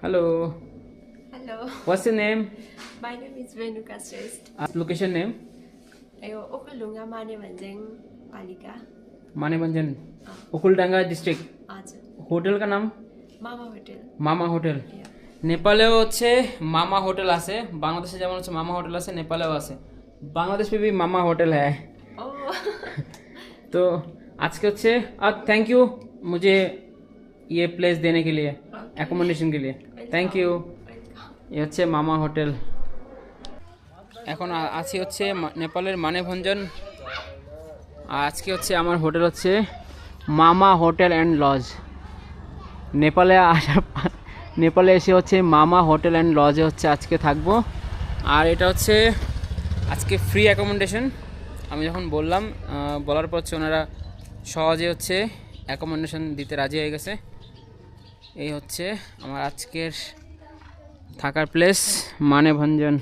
Hello. Hello, What's your name? my name is Venuka Shrest. Location name? Ayo, Okalunga Mane Manjang Palika. Manebhanjan Okhaldhunga district Aja. Hotel का नाम Mama Hotel. Mama hotel Yeah. নেপালেও হচ্ছে Mama hotel আছে বাংলাদেশে যেমন হচ্ছে Mama hotel আছে নেপালেও আছে बांग्लादेश में भी मामा होटल है Oh. तो आज के হচ্ছে और थैंक यू मुझे ये प्लेस देने के लिए Okay. অ্যাকোমোডেশন के लिए थैंक यू Welcome. ये হচ্ছে মামা হোটেল এখন আছি হচ্ছে নেপালের মানেভঞ্জন আজকে হচ্ছে আমার হোটেল হচ্ছে মামা হোটেল অ্যান্ড লজ নেপালে আসার নেপালে এসে হচ্ছে মামা হোটেল অ্যান্ড লজে হচ্ছে আজকে থাকবো আর এটা হচ্ছে আজকে ফ্রি অ্যাকোমোডেশন আমি যখন বললাম বলার পর হচ্ছে ওনারা সহজে হচ্ছে অ্যাকোমোডেশন দিতে রাজি হয়ে গেছে এই হচ্ছে আমার আজকের থাকার প্লেস মানেভঞ্জন